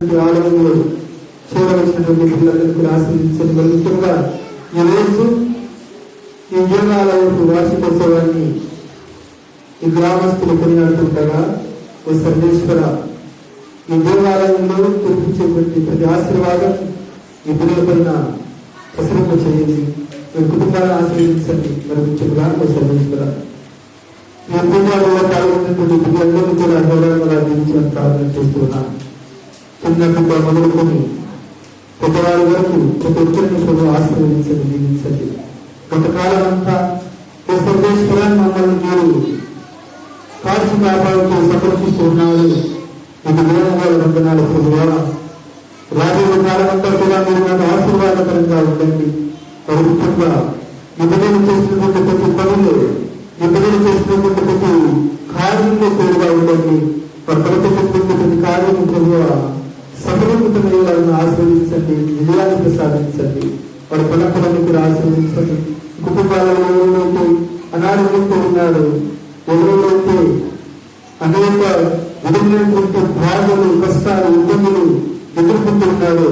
ఆలయంలో చేరవలసినటువంటి పిల్లలందరికీ ఆశీర్వదించండి. ముఖ్యంగా ఈ రోజు ఈ దేవాలయపు వార్షికోత్సవాన్ని ఈ గ్రామస్తులు కొనియాడుతుండగా ఓ సర్వేశ్వర ఈ దేవాలయంలో కురిపించేటువంటి ప్రతి ఆశీర్వాదం ఈ పిల్లల పైన ప్రసరింప చేయండి. మీ కుటుంబాలను ఆశీర్వదించండి. మరి ముఖ్యంగా ఓ సర్వేశ్వర ఈ కుటుంబాలలో పాల్గొన్నటువంటి పిల్లలందరూ కూడా హోదాగా దీవించాలని ప్రార్థన చేస్తున్నాను. చిన్న పిల్ల మొదలుకొని పెద్దవారి వరకు ప్రతి ఒక్కరిని ఆశీర్వదించండి, దీవించండి. కొంతకాలం అంతా సర్వేశ్వరాన్ని మమ్మల్ని మీరు కాచి కాపాడుతూ సంరక్షిస్తూ ఉన్నారు. మీకు వేణుగోళ వందనాలు ప్రభువా. రాబోయే కాలం అంతా కూడా మీరు నాకు ఆశీర్వాదకరంగా ఉండండి. ప్రభుత్వంగా ఈ బిడ్డలు చేసినటువంటి ప్రతి పనులు, ఈ బిడ్డలు చేసినటువంటి ప్రతి కార్యంలో తోడుగా ఉండండి. వారు ప్రవర్తించినటువంటి ప్రతి కార్యం ప్రభువా సఫలీకృతమై వారిని ఆశీర్వదించండి, విజయాన్ని ప్రసాదించండి. వారి పలకలకి ఆశీర్వదించండి. కుటుంబాలలో ఎవరైతే అనారోగ్యంతో ఉన్నారు, ఎవరైతే అనేక విధమైనటువంటి బాధలు, కష్టాలు, ఇబ్బందులు ఎదుర్కొంటున్నారో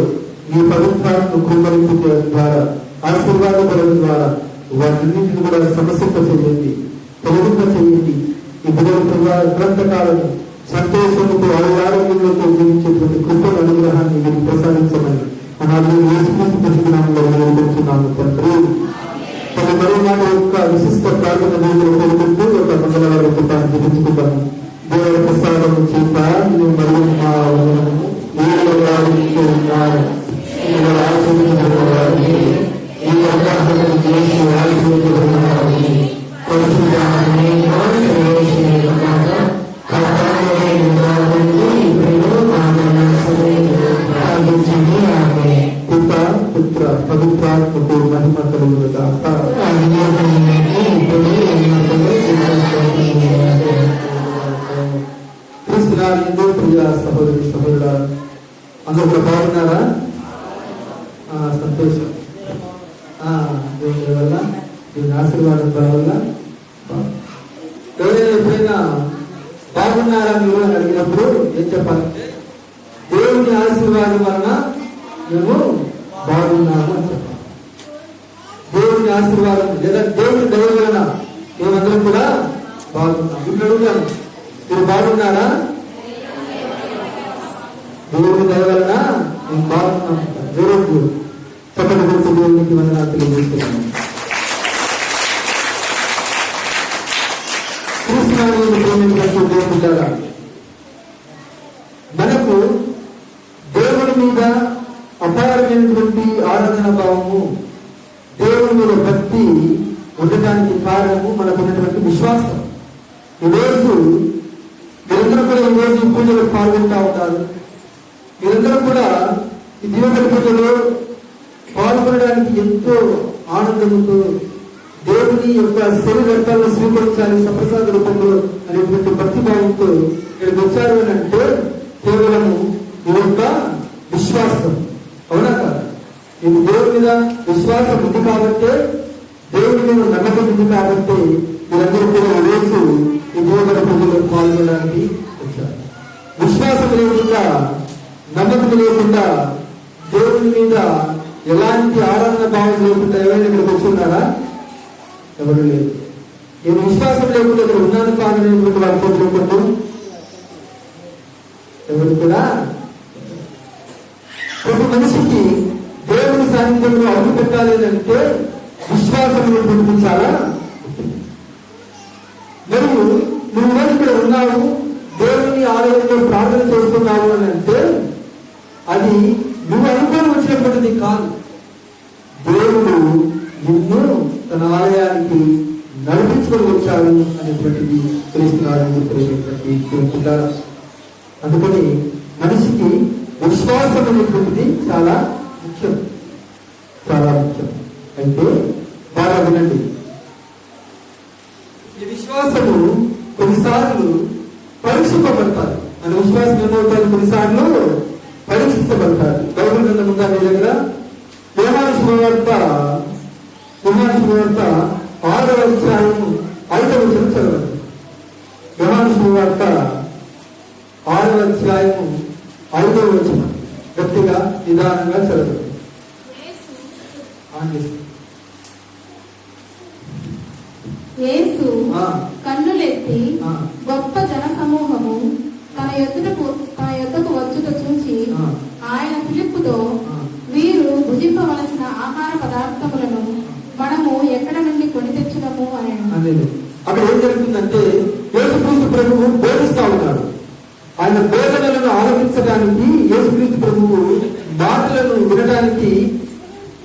ఈ పవిత్రాలను కుమ్మరించడం ద్వారా, ఆశీర్వాదపడడం ద్వారా వాటిన్నింటిని కూడా సమస్యక చేయండి, తొలగింప చేయండి. ఈ బిడ్డల గ్రంథకాలను సంతోషంతో ఆరోగ్యంతో జీవించేటువంటి కృపల అనుగ్రహాన్ని మీరు ప్రసాదించమని వేసుకుంటున్నాము తండ్రి. తన మరోమాట యొక్క విశిష్ట ప్రార్థన కోరుకుంటూ ఒక మంగళవారం కుటుంబాన్ని జీవించుకుంటాము. దేవుల ప్రసాదం చేత పుత్ర పవిత్రాత్మకు మహిమ కలుగునుగాక. క్రీస్తునాథుడు ప్రియ సహోదరి సహోదరుడా, అందరూ బాగున్నారా? సంతోషం. దేవుని వల్ల, దేవుని ఆశీర్వాదం వల్ల ఎవరైనా ఎప్పుడైనా బాగున్నారా మీరు అని అడిగినప్పుడు ఏం చెప్పాలి? దేవుని ఆశీర్వాదం వలన మేము బాగున్నాము అని చెప్పాలి. దేవుని ఆశీర్వాదం లేదా దేవుని దయ వలన మేమందరం కూడా బాగున్నాం. ఇప్పుడు అడుగుతాను, మీరు బాగున్నారా? దేవుని దయ వలన మేము బాగున్నాం. దేవుడు చక్కటి గురించి దేవునికి వందనాలు తెలియజేస్తున్నాము. మనకు దేవుని మీద అపారమైనటువంటి ఆరాధన భావము, దేవుని మీద భక్తి ఉండటానికి కారణము మనకు ఉన్నటువంటి విశ్వాసం. ఈరోజు మీరందరూ కూడా ఈరోజు పూజలో పాల్గొంటా ఉంటారు. మీరందరూ కూడా ఈ దీవెనల పూజలో పాల్గొనడానికి ఎంతో ఆనందంతో దేవుని యొక్క శరీరాలను స్వీకరించాలి సప్రసాద రూపంలో అనేటువంటి భక్తి భావంతో ఇక్కడికి వచ్చారు అని అంటే కేవలము ఈ యొక్క విశ్వాసం. అవునా కాదు? ఇది దేవుని మీద విశ్వాసం ఉంది కాబట్టి, దేవుని మీద నమ్మకం ఉంది కాబట్టి మీరందరూ కూడా వేసి ఈ దేవుల పూజలో పాల్గొనడానికి వచ్చారు. విశ్వాసం లేకుండా, నమ్మకం లేకుండా, దేవుని మీద ఎలాంటి ఆరాధన భావం లేకుండా ఎవరైనా ఇక్కడికి వచ్చున్నారా? ఎవరు లేదు. నేను విశ్వాసం లేకుండా ఇక్కడ ఉన్నాను కాదనేటువంటి వారి కోరుకుంటూ ఎవరు కూడా. ఒక మనిషికి దేవుని సాన్నిధ్యంలో అడుగు పెట్టాలి అంటే విశ్వాసం చాలా. మరియు నువ్వు ఇక్కడ ఉన్నావు, దేవుని ఆలయంలో ప్రార్థన చేస్తున్నావు అని అంటే అది నువ్వు అనుకోని వచ్చినటువంటిది కాదు. దేవుడు నిన్ను తన ఆలయానికి నడిపించుకొని వచ్చాడు అనేటువంటిది తెలుస్తున్నాడు. అందుకని మనిషికి విశ్వాసం అనేటువంటిది చాలా ముఖ్యం, చాలా ముఖ్యం. అయితే బాగా వినండి, ఈ విశ్వాసము కొన్నిసార్లు పరీక్షింపబడతారు. మన విశ్వాసం ఏమవుతారు? కొన్నిసార్లు పరీక్షించబడతారు. బైబిల్ గ్రంథం మీ దగ్గర యోహాను సువార్త 6వ అధ్యాయము 5వ వచనం చదవండి. యోహాను సువార్త 6వ అధ్యాయము 5వ వచనం. గట్టిగా నిదానంగా చదవండి. యేసు కన్నులెత్తి గొప్ప జన సమూహము తన యొద్దకు వచ్చుట చూచి ఆయన ఫిలిప్పుతో, వీరు భుజింపవలసిన ఆహార పదార్థములను మనము ఎక్కడ నుండి కొని తెచ్చుదాము అని. అక్కడ ఏం జరుగుతుందంటే యేసుక్రీస్తు ప్రభువు బోధిస్తా ఉన్నాడు. ఆయన బోధనలను ఆలోచించడానికి, యేసుక్రీస్తు ప్రభువు మాటలను వినడానికి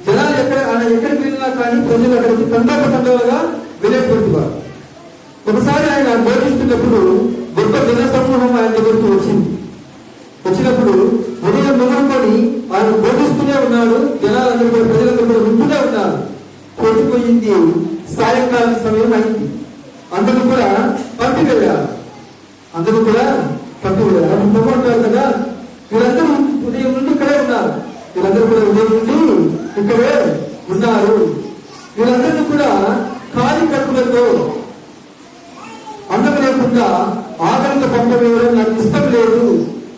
జనాలు ఆయన ఎక్కడికి వెళ్ళినా కానీ ప్రజలు అక్కడికి తండోపతండలుగా వినేటువంటి వారు. ఒకసారి ఆయన బోధిస్తున్నప్పుడు గొప్ప జన సమూహం ఆయన దగ్గరికి వచ్చినప్పుడు ఉదయం మొదలుకొని ఆయన బోధిస్తూనే ఉన్నాడు. జనాలందరూ కూడా, ప్రజలందరూ కూడా వింటూనే ఉన్నారు. కొట్టిపోయింది, సాయంకాలం సమయం అయింది. అందరూ కూడా పంపి వెళ్ళారు. పొమ్మంటారు కదా, వీళ్ళందరూ ఉదయం నుండి ఇక్కడే ఉన్నారు. వీళ్ళందరినీ కూడా ఖాళీ కడుపులతో అన్నం లేకుండా ఆకలితో పంపవేయడం నాకు ఇష్టం లేదు.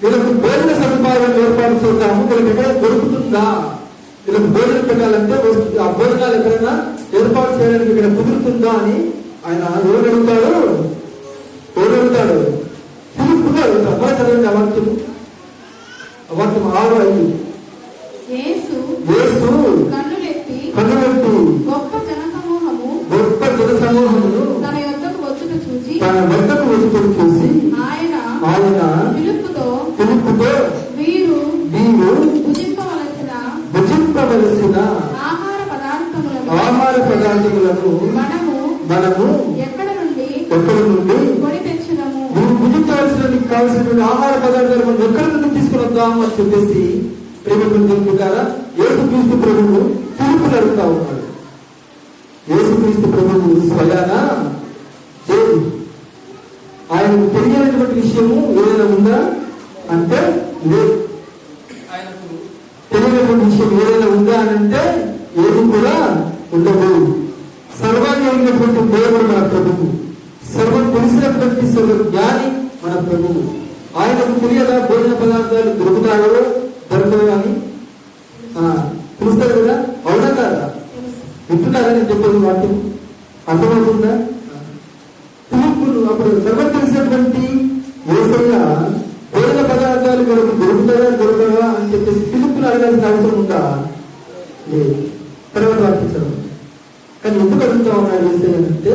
వీళ్ళకు భోజన సదుపాయం ఏర్పాటు చేద్దాము. వీళ్ళకి ఎక్కడ దొరుకుతుందా, వీళ్ళకి భోజనం పెట్టాలంటే ఆ భోజనాలు ఎక్కడైనా ఏర్పాటు చేయడానికి ఇక్కడ కుదురుతుందా అని ఆయన ఎవరు అడుగుతాడు? ఫిలిప్పుగా అడుగుతాడు. అబ్బా చదవండి అవాక్యం 6:5. యేసు కన్నులెత్తి గొప్ప జన సమూహమును తన యొద్దకు వచ్చుట చూసి ఆయన ఫిలిప్పుతో, వీరు భుజింపవలసిన ఆహార పదార్థములను మనము ఎక్కడ నుండి కొని తెచ్చుదాము, కావాల్సినటువంటి ఆహార పదార్థాలు మనం ఎక్కడి నుండి తీసుకుని వద్దాము అని చెప్పేసి ప్రేమగా యేసుక్రీస్తు ప్రభువు ఫిలిప్పుని అడుగుతా ఉన్నాడు. యేసుక్రీస్తు ప్రభువు స్వయాన ఆయనకు తెలియనటువంటి విషయము ఏదైనా ఉందా అంటే లేదు. ఆయనకు తెలియనటువంటి విషయం ఏదైనా ఉందా అని అంటే ఏది కూడా ఉండదు. సర్వాన్ని అయినటువంటి దేవుడు మన ప్రభువు, సర్వం తెలిసినటువంటి సర్వ జ్ఞాని మన ప్రభువు. ఆయనకు తెలియదా భోజన పదార్థాలు దొరుకుతాయో దొరకదు అని తెలుస్తారు కదా, అవునా కాదా? వింటున్నారా నేను చెప్పేది? వాక్యం అర్థమవుతుందా? ఫిలిప్పును అప్పుడు సర్వం తెలిసినటువంటి యేసయ్య భోజన పదార్థాలు మనకు దొరకదా అని చెప్పేసి ఫిలిప్పును అడగాల్సిన అవసరం ఉందా? లేదు. తర్వాత వాక్యం చదవండి. కానీ ఎందుకు అడుగుతా ఉన్నాడు యేసయ్య అంటే,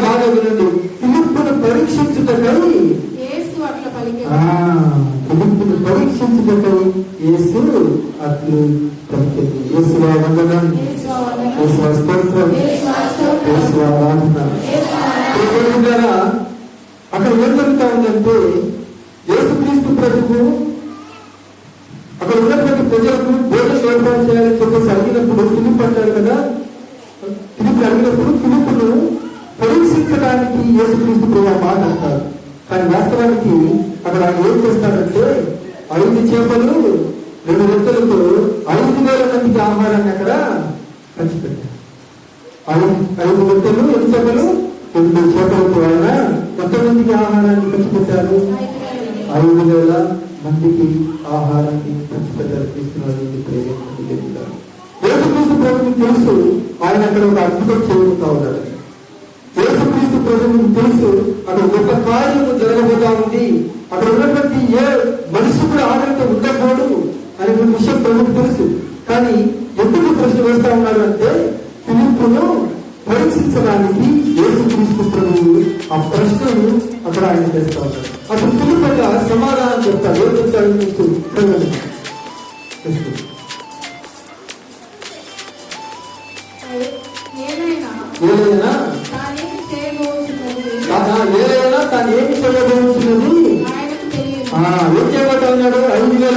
బాగా వినండి, ఫిలిప్పును పరీక్షించుటకై యేసు అట్లా అక్కడ ఏం జరుగుతా ఉందంటే, యేసుక్రీస్తు ప్రభువు అక్కడ ఉన్నటువంటి ప్రజలకు భోజనం ఏర్పాటు చేయాలని చెప్పేసి అడిగినప్పుడు ఫిలిప్ అంటాడు కదా, ఫిలిప్పును పరీక్షించడానికి యేసుక్రీస్తు ప్రభు మాట అంటారు. కానీ వాస్తవానికి అక్కడ ఆయన ఏం చేస్తాడంటే 5 చేపలు 2 రొట్టెలతో 5,000 మందికి ఆహారాన్ని అక్కడ పంచిపెట్టారు. 5 రొట్టెలు 2 చేపలు 2 చేపలతో ఆయన ఎంతమందికి ఆహారాన్ని పంచిపెట్టారు? 5,000 మందికి ఆహారాన్ని పంచిపెట్టారు. యేసుక్రీస్తు ప్రభువుకి తెలుసు ఆయన అక్కడ ఒక అద్భుతం చేయబోతా ఉన్నాడు. యేసుక్రీస్తు ప్రభువుకి తెలుసు అక్కడ గొప్ప కార్యము జరగబోతా ఉంది. అక్కడ ఉన్నటువంటి ఏ మనిషి కూడా ఆనందంతో ఉండకూడదు అనే విషయం ప్రభువుకి తెలుసు. కానీ ఎందుకు ప్రశ్న వేస్తా ఉన్నాడు అంటే, ఫిలిప్పును పరీక్షించడానికి యేసుక్రీస్తు ప్రభువు ఆ ప్రశ్నను అక్కడ ఆయన చేస్తా ఉన్నాడు. అప్పుడు ఫిలిప్పు సమాధానం చెప్తాడు. ఏం చెప్తాడు? ఏదైనా తాను ఏమి చేయబోతున్నది ఏం చేయబోతా ఉన్నాడు? 5,000